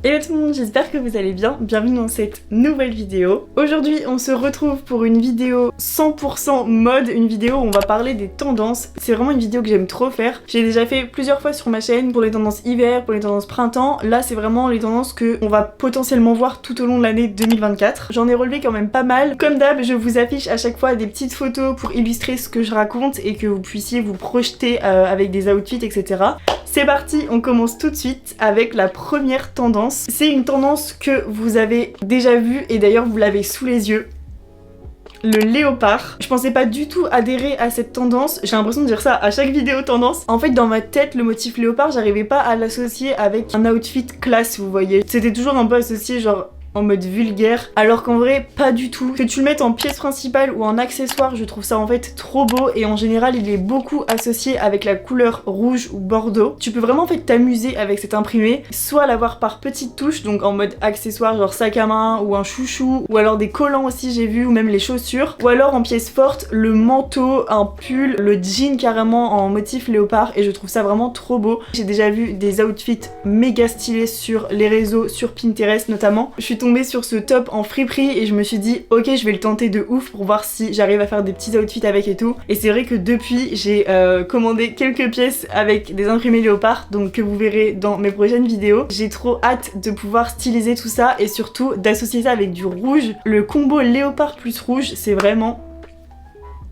Hello tout le monde, j'espère que vous allez bien, bienvenue dans cette nouvelle vidéo. Aujourd'hui on se retrouve pour une vidéo 100% mode, une vidéo où on va parler des tendances. C'est vraiment une vidéo que j'aime trop faire. J'ai déjà fait plusieurs fois sur ma chaîne pour les tendances hiver, pour les tendances printemps. Là c'est vraiment les tendances qu'on va potentiellement voir tout au long de l'année 2024. J'en ai relevé quand même pas mal. Comme d'hab, je vous affiche à chaque fois des petites photos pour illustrer ce que je raconte et que vous puissiez vous projeter avec des outfits, etc. C'est parti, on commence tout de suite avec la première tendance. C'est une tendance que vous avez déjà vue et d'ailleurs vous l'avez sous les yeux. Le léopard. Je pensais pas du tout adhérer à cette tendance, j'ai l'impression de dire ça à chaque vidéo tendance. En fait dans ma tête le motif léopard j'arrivais pas à l'associer avec un outfit classe, vous voyez. C'était toujours un peu associé genre en mode vulgaire, alors qu'en vrai pas du tout. Que tu le mettes en pièce principale ou en accessoire, je trouve ça en fait trop beau et en général il est beaucoup associé avec la couleur rouge ou bordeaux. Tu peux vraiment en fait t'amuser avec cet imprimé, soit l'avoir par petites touches, donc en mode accessoire genre sac à main ou un chouchou, ou alors des collants aussi j'ai vu, ou même les chaussures, ou alors en pièce forte le manteau, un pull, le jean carrément en motif léopard, et je trouve ça vraiment trop beau. J'ai déjà vu des outfits méga stylés sur les réseaux, sur Pinterest notamment. Je suis tombée sur ce top en friperie et je me suis dit ok je vais le tenter de ouf pour voir si j'arrive à faire des petits outfits avec et tout. Et c'est vrai que depuis j'ai commandé quelques pièces avec des imprimés léopard, donc que vous verrez dans mes prochaines vidéos. J'ai trop hâte de pouvoir styliser tout ça et surtout d'associer ça avec du rouge. Le combo léopard plus rouge c'est vraiment...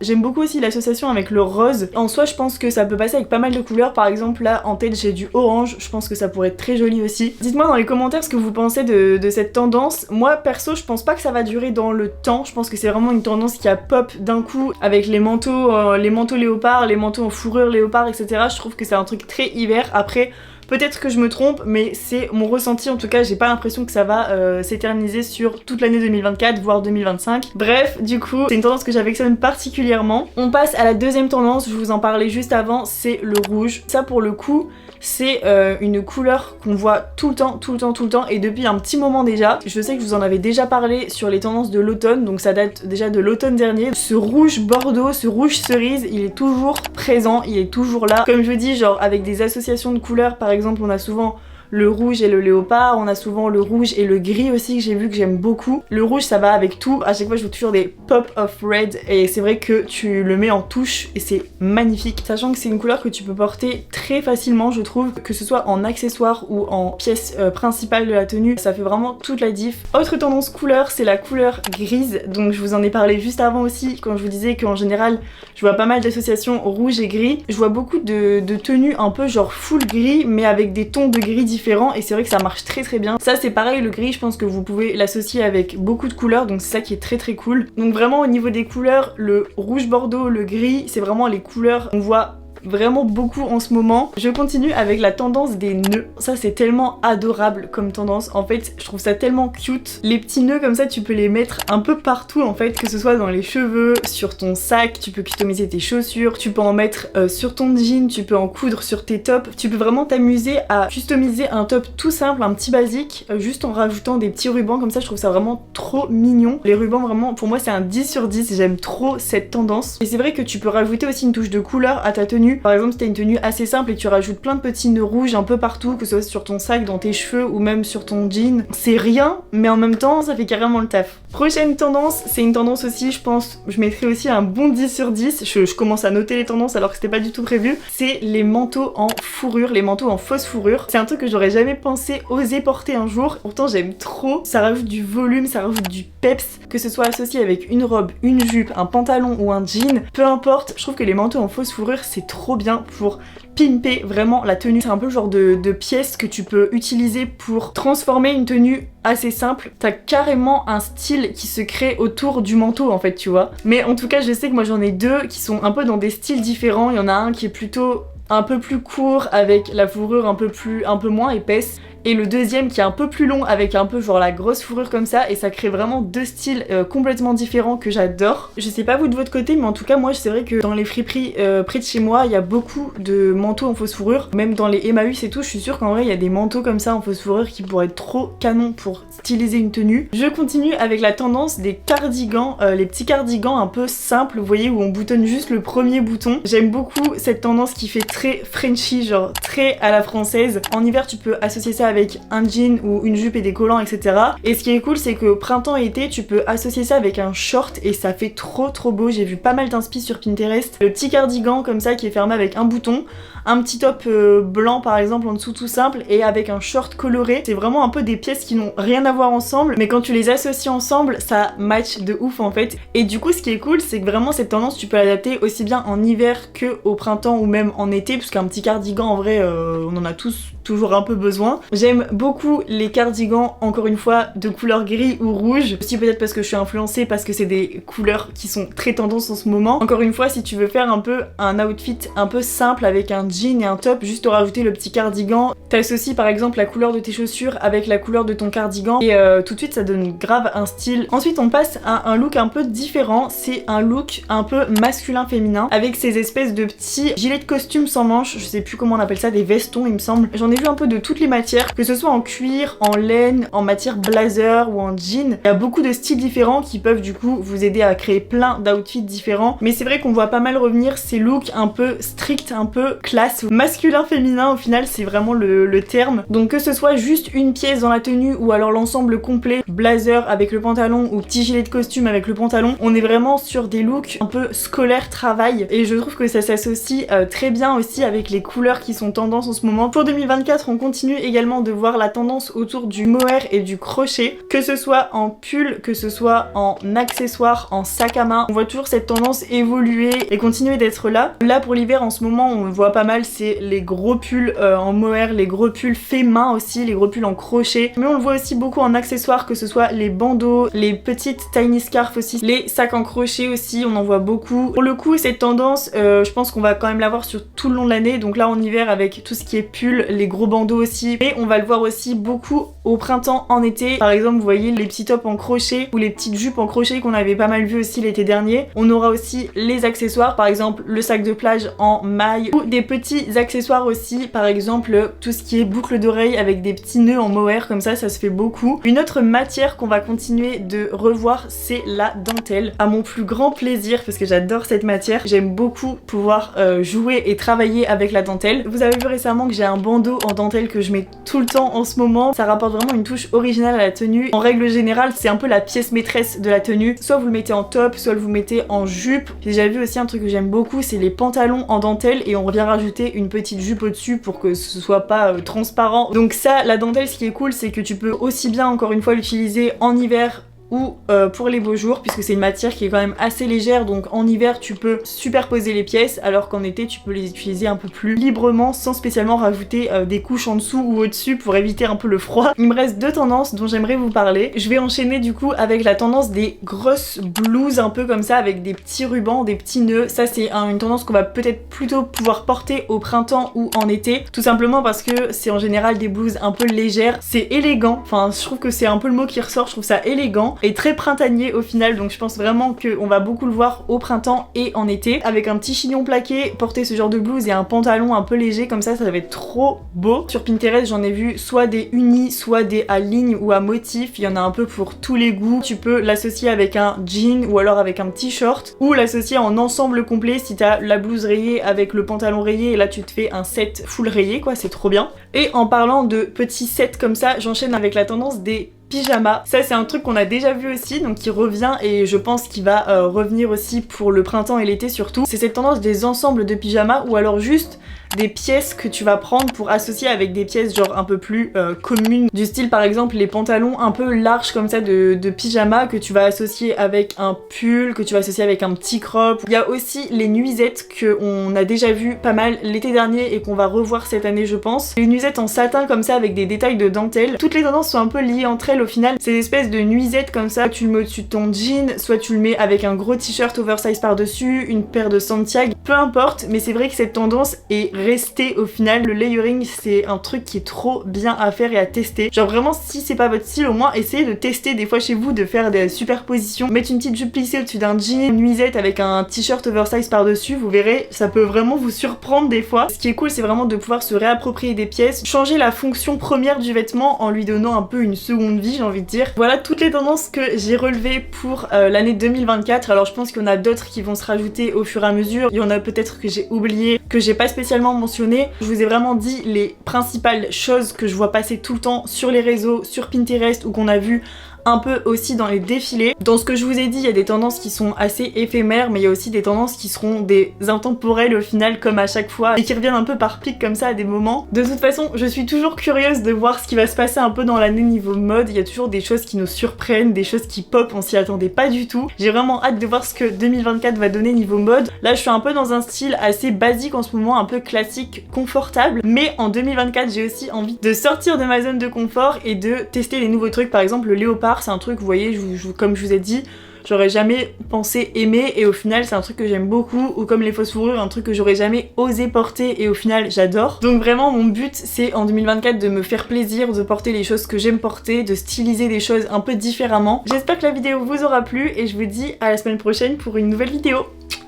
J'aime beaucoup aussi l'association avec le rose. En soi je pense que ça peut passer avec pas mal de couleurs. Par exemple là en tête j'ai du orange, je pense que ça pourrait être très joli aussi. Dites-moi dans les commentaires ce que vous pensez de cette tendance. Moi perso je pense pas que ça va durer dans le temps. Je pense que c'est vraiment une tendance qui a pop d'un coup avec les manteaux léopard, les manteaux en fourrure léopard, etc. Je trouve que c'est un truc très hiver. Après peut-être que je me trompe, mais c'est mon ressenti en tout cas, j'ai pas l'impression que ça va s'éterniser sur toute l'année 2024, voire 2025. Bref, du coup, c'est une tendance que j'affectionne particulièrement. On passe à la deuxième tendance, je vous en parlais juste avant, c'est le rouge. Ça pour le coup, c'est une couleur qu'on voit tout le temps, et depuis un petit moment déjà. Je sais que je vous en avais déjà parlé sur les tendances de l'automne, donc ça date déjà de l'automne dernier. Ce rouge bordeaux, ce rouge cerise, il est toujours présent, il est toujours là. Comme je dis, genre avec des associations de couleurs, par exemple, on a souvent le rouge et le léopard, on a souvent le rouge et le gris aussi que j'ai vu que j'aime beaucoup. Le rouge ça va avec tout, à chaque fois je veux toujours des pop of red et c'est vrai que tu le mets en touche et c'est magnifique. Sachant que c'est une couleur que tu peux porter très facilement je trouve, que ce soit en accessoire ou en pièce principale de la tenue, ça fait vraiment toute la diff. Autre tendance couleur, c'est la couleur grise, donc je vous en ai parlé juste avant aussi quand je vous disais qu'en général je vois pas mal d'associations rouge et gris. Je vois beaucoup de tenues un peu genre full gris mais avec des tons de gris différents et c'est vrai que ça marche très bien. Ça c'est pareil, le gris je pense que vous pouvez l'associer avec beaucoup de couleurs, donc c'est ça qui est très cool. Donc vraiment au niveau des couleurs, le rouge bordeaux, le gris, c'est vraiment les couleurs qu'on voit vraiment beaucoup en ce moment. Je continue avec la tendance des nœuds. Ça c'est tellement adorable comme tendance, en fait je trouve ça tellement cute. Les petits nœuds comme ça tu peux les mettre un peu partout en fait, que ce soit dans les cheveux, sur ton sac, tu peux customiser tes chaussures, tu peux en mettre sur ton jean, tu peux en coudre sur tes tops, tu peux vraiment t'amuser à customiser un top tout simple, un petit basique, juste en rajoutant des petits rubans comme ça. Je trouve ça vraiment trop mignon. Les rubans vraiment pour moi c'est un 10 sur 10, j'aime trop cette tendance. Et c'est vrai que tu peux rajouter aussi une touche de couleur à ta tenue. Par exemple si t'as une tenue assez simple et tu rajoutes plein de petits nœuds rouges un peu partout, que ce soit sur ton sac, dans tes cheveux ou même sur ton jean, c'est rien mais en même temps ça fait carrément le taf. Prochaine tendance, c'est une tendance aussi je pense, je mettrai aussi un bon 10 sur 10, je commence à noter les tendances alors que c'était pas du tout prévu, c'est les manteaux en fourrure, les manteaux en fausse fourrure. C'est un truc que j'aurais jamais pensé oser porter un jour, pourtant j'aime trop, ça rajoute du volume, ça rajoute du peps, que ce soit associé avec une robe, une jupe, un pantalon ou un jean, peu importe, je trouve que les manteaux en fausse fourrure c'est trop bien pour pimper vraiment la tenue. C'est un peu le genre de pièce que tu peux utiliser pour transformer une tenue assez simple. T'as carrément un style qui se crée autour du manteau en fait, tu vois. Mais en tout cas je sais que moi j'en ai deux qui sont un peu dans des styles différents. Il y en a un qui est plutôt un peu plus court avec la fourrure un peu moins épaisse, et le deuxième qui est un peu plus long avec un peu genre la grosse fourrure comme ça, et ça crée vraiment deux styles complètement différents que j'adore. Je sais pas vous de votre côté, mais en tout cas moi c'est vrai que dans les friperies près de chez moi il y a beaucoup de manteaux en fausse fourrure, même dans les Emmaüs et tout, je suis sûre qu'en vrai il y a des manteaux comme ça en fausse fourrure qui pourraient être trop canon pour styliser une tenue. Je continue avec la tendance des cardigans, les petits cardigans un peu simples, vous voyez, où on boutonne juste le premier bouton. J'aime beaucoup cette tendance qui fait très Frenchy, genre très à la française. En hiver tu peux associer ça ça avec un jean ou une jupe et des collants, etc. Et ce qui est cool, c'est que printemps et été, tu peux associer ça avec un short et ça fait trop beau. J'ai vu pas mal d'inspi sur Pinterest. Le petit cardigan comme ça qui est fermé avec un bouton, un petit top blanc par exemple en dessous tout simple et avec un short coloré. C'est vraiment un peu des pièces qui n'ont rien à voir ensemble, mais quand tu les associes ensemble, ça match de ouf en fait. Et du coup, ce qui est cool, c'est que vraiment cette tendance, tu peux l'adapter aussi bien en hiver que au printemps ou même en été, parce qu'un petit cardigan en vrai, on en a tous toujours un peu besoin. J'aime beaucoup les cardigans, encore une fois, de couleur gris ou rouge. Aussi peut-être parce que je suis influencée, parce que c'est des couleurs qui sont très tendance en ce moment. Encore une fois, si tu veux faire un peu un outfit un peu simple avec un jean et un top, juste te rajouter le petit cardigan. T'associes par exemple la couleur de tes chaussures avec la couleur de ton cardigan et tout de suite ça donne grave un style. Ensuite on passe à un look un peu différent, c'est un look un peu masculin-féminin avec ces espèces de petits gilets de costume sans manches, je sais plus comment on appelle ça, des vestons il me semble. J'en ai vu un peu de toutes les matières, que ce soit en cuir, en laine, en matière blazer ou en jean. Il y a beaucoup de styles différents qui peuvent du coup vous aider à créer plein d'outfits différents, mais c'est vrai qu'on voit pas mal revenir ces looks un peu stricts, un peu classe, masculin-féminin au final c'est vraiment le terme. Donc que ce soit juste une pièce dans la tenue ou alors l'ensemble complet, blazer avec le pantalon ou petit gilet de costume avec le pantalon, on est vraiment sur des looks un peu scolaire travail et je trouve que ça s'associe très bien aussi avec les couleurs qui sont tendance en ce moment. Pour 2024 on continue également de voir la tendance autour du mohair et du crochet, que ce soit en pull, que ce soit en accessoires, en sac à main, on voit toujours cette tendance évoluer et continuer d'être là. Là pour l'hiver en ce moment on voit pas mal, c'est les gros pulls en mohair, les gros pulls faits main aussi, les gros pulls en crochet, mais on le voit aussi beaucoup en accessoires, que ce soit les bandeaux, les petites tiny scarves aussi, les sacs en crochet aussi, on en voit beaucoup. Pour le coup cette tendance je pense qu'on va quand même l'avoir sur tout le long de l'année, donc là en hiver avec tout ce qui est pull, les gros bandeaux aussi, mais on va le voir aussi beaucoup au printemps, en été. Par exemple vous voyez les petits tops en crochet ou les petites jupes en crochet qu'on avait pas mal vu aussi l'été dernier. On aura aussi les accessoires, par exemple le sac de plage en maille ou des petits accessoires aussi, par exemple tout ce qui est boucle d'oreille avec des petits nœuds en mohair comme ça se fait beaucoup. Une autre matière qu'on va continuer de revoir c'est la dentelle, à mon plus grand plaisir parce que j'adore cette matière, j'aime beaucoup pouvoir jouer et travailler avec la dentelle. Vous avez vu récemment que j'ai un bandeau en dentelle que je mets tout le temps en ce moment, ça rapporte vraiment une touche originale à la tenue. En règle générale c'est un peu la pièce maîtresse de la tenue, soit vous le mettez en top, soit vous le mettez en jupe. J'ai déjà vu aussi un truc que j'aime beaucoup, c'est les pantalons en dentelle et on revient rajouter une petite jupe au-dessus pour que ce soit pas transparent. Donc ça, la dentelle, ce qui est cool, c'est que tu peux aussi bien encore une fois l'utiliser en hiver ou pour les beaux jours, puisque c'est une matière qui est quand même assez légère, donc en hiver tu peux superposer les pièces alors qu'en été tu peux les utiliser un peu plus librement sans spécialement rajouter des couches en dessous ou au-dessus pour éviter un peu le froid. Il me reste deux tendances dont j'aimerais vous parler. Je vais enchaîner du coup avec la tendance des grosses blouses un peu comme ça avec des petits rubans, des petits nœuds. Ça c'est une tendance qu'on va peut-être plutôt pouvoir porter au printemps ou en été, tout simplement parce que c'est en général des blouses un peu légères, c'est élégant, enfin je trouve que c'est un peu le mot qui ressort, je trouve ça élégant et très printanier au final, donc je pense vraiment qu'on va beaucoup le voir au printemps et en été. Avec un petit chignon plaqué, porter ce genre de blouse et un pantalon un peu léger comme ça va être trop beau. Sur Pinterest j'en ai vu soit des unis, soit des à ligne ou à motif, il y en a un peu pour tous les goûts. Tu peux l'associer avec un jean ou alors avec un petit short, ou l'associer en ensemble complet si t'as la blouse rayée avec le pantalon rayé et là tu te fais un set full rayé quoi, c'est trop bien. Et en parlant de petits sets comme ça, j'enchaîne avec la tendance des pyjama. Ça c'est un truc qu'on a déjà vu aussi, donc qui revient et je pense qu'il va revenir aussi pour le printemps et l'été surtout. C'est cette tendance des ensembles de pyjama ou alors juste des pièces que tu vas prendre pour associer avec des pièces genre un peu plus communes, du style par exemple les pantalons un peu larges comme ça de pyjama que tu vas associer avec un pull, que tu vas associer avec un petit crop. Il y a aussi les nuisettes qu'on a déjà vu pas mal l'été dernier et qu'on va revoir cette année je pense. Les nuisettes en satin comme ça avec des détails de dentelle. Toutes les tendances sont un peu liées entre elles au final. Ces espèces de nuisettes comme ça, tu le mets au-dessus de ton jean, soit tu le mets avec un gros t-shirt oversize par dessus, une paire de Santiago, peu importe, mais c'est vrai que cette tendance est restée au final. Le layering c'est un truc qui est trop bien à faire et à tester. Genre vraiment si c'est pas votre style, au moins essayez de tester des fois chez vous, de faire des superpositions, mettre une petite jupe plissée au-dessus d'un jean, une nuisette avec un t-shirt oversize par dessus, vous verrez ça peut vraiment vous surprendre des fois. Ce qui est cool c'est vraiment de pouvoir se réapproprier des pièces, changer la fonction première du vêtement en lui donnant un peu une seconde vie j'ai envie de dire. Voilà toutes les tendances que j'ai relevées pour l'année 2024. Alors je pense qu'il y en a d'autres qui vont se rajouter au fur et à mesure. Il y en a a peut-être que j'ai oublié, que j'ai pas spécialement mentionné. Je vous ai vraiment dit les principales choses que je vois passer tout le temps sur les réseaux, sur Pinterest ou qu'on a vu un peu aussi dans les défilés. Dans ce que je vous ai dit, il y a des tendances qui sont assez éphémères, mais il y a aussi des tendances qui seront des intemporelles au final, comme à chaque fois, et qui reviennent un peu par pic comme ça à des moments. De toute façon, je suis toujours curieuse de voir ce qui va se passer un peu dans l'année niveau mode. Il y a toujours des choses qui nous surprennent, des choses qui pop, on s'y attendait pas du tout. J'ai vraiment hâte de voir ce que 2024 va donner niveau mode. Là, je suis un peu dans un style assez basique en ce moment, un peu classique, confortable, mais en 2024, j'ai aussi envie de sortir de ma zone de confort et de tester des nouveaux trucs. Par exemple, le léopard, c'est un truc, vous voyez, comme je vous ai dit, j'aurais jamais pensé aimer et au final c'est un truc que j'aime beaucoup, ou comme les fausses fourrures, un truc que j'aurais jamais osé porter et au final j'adore. Donc vraiment mon but c'est en 2024 de me faire plaisir, de porter les choses que j'aime porter, de styliser des choses un peu différemment. J'espère que la vidéo vous aura plu et je vous dis à la semaine prochaine pour une nouvelle vidéo.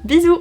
Bisous!